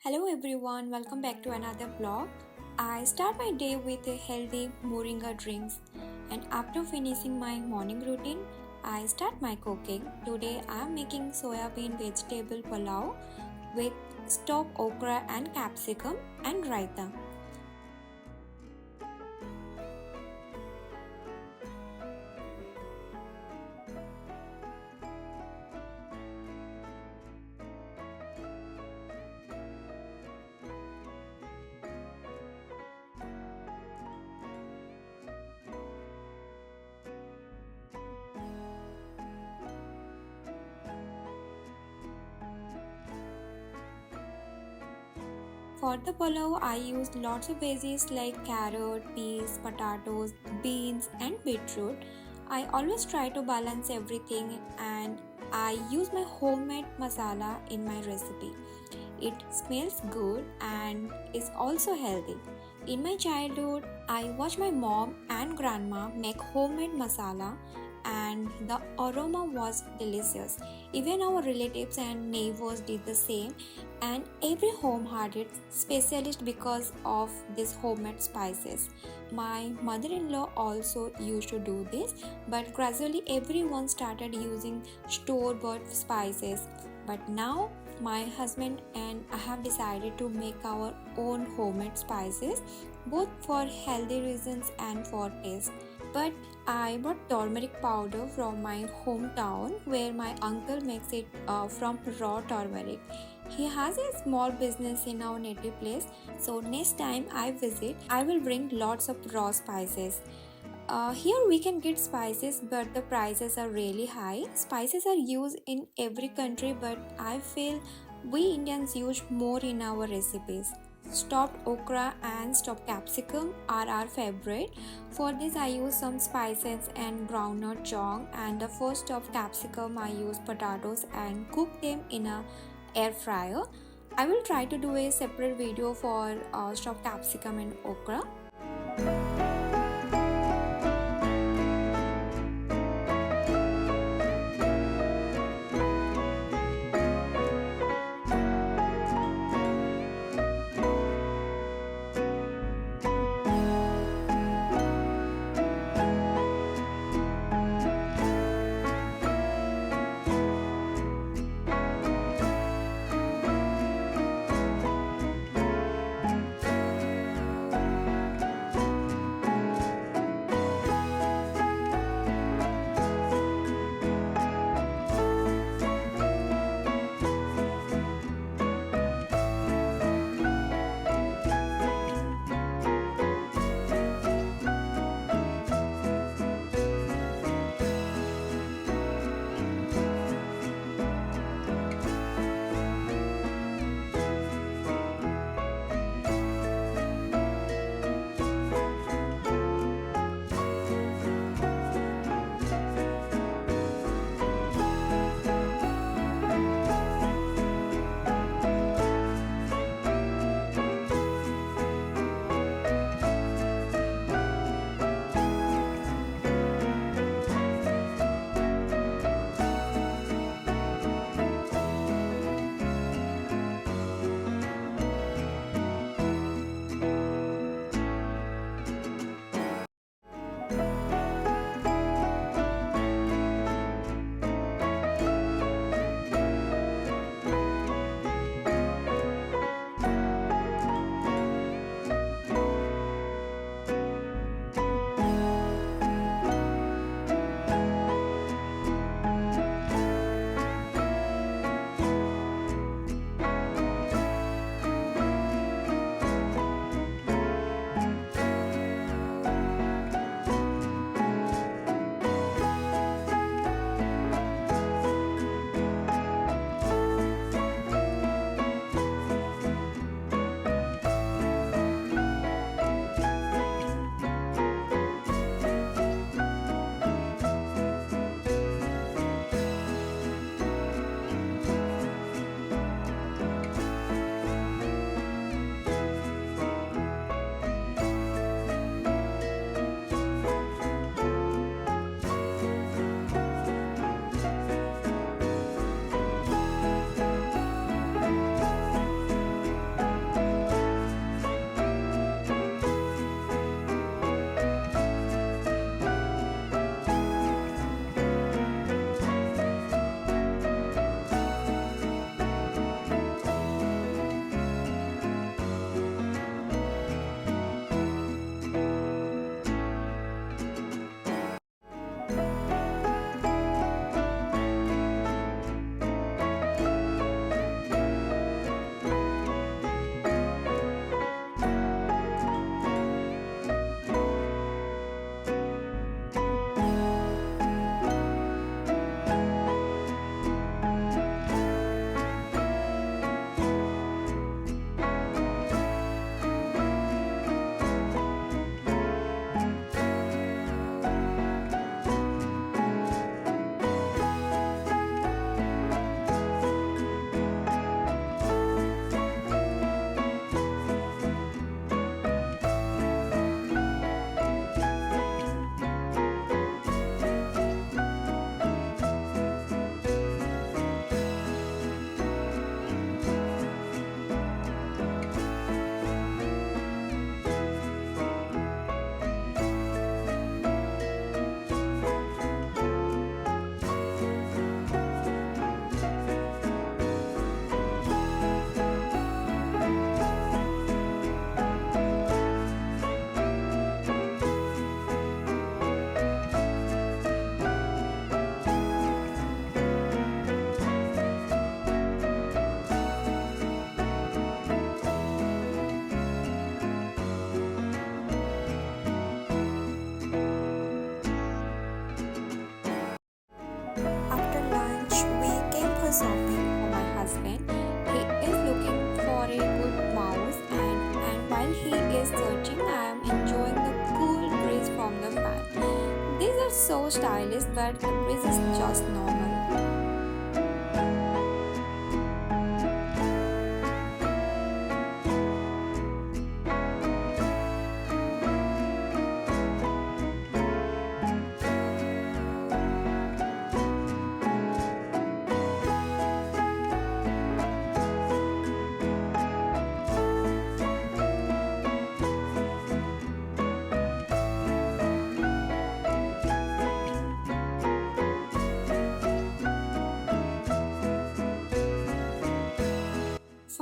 Hello everyone, welcome back to another vlog. I start my day with a healthy moringa drinks and after finishing my morning routine, I start my cooking. Today I am making soybean vegetable pulao with stuffed okra and capsicum and raita. For the pulao, I use lots of veggies like carrot, peas, potatoes, beans, and beetroot. I always try to balance everything and I use my homemade masala in my recipe. It smells good and is also healthy. In my childhood, I watched my mom and grandma make homemade masala and the aroma was delicious. Even our relatives and neighbors did the same, and every home had its specialist because of these homemade spices. My mother in law also used to do this, but gradually everyone started using store bought spices. But now my husband and I have decided to make our own homemade spices, both for healthy reasons and for taste. But I bought turmeric powder from my hometown where my uncle makes it from raw turmeric. He has a small business in our native place, so next time I visit, I will bring lots of raw spices. Here we can get spices, but the prices are really high. Spices are used in every country, but I feel we Indians use more in our recipes. Stuffed okra and stuffed capsicum are our favorite. For this, I use some spices and groundnut chong. And the first stuffed capsicum, I use potatoes and cook them in a air fryer. I will try to do a separate video for stuffed capsicum and okra. stylish, but the breeze is just normal.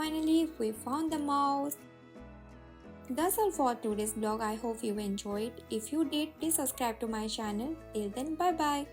Finally, we found the mouse. That's all for today's blog. I hope you enjoyed. If you did, please subscribe to my channel. Till then, bye bye.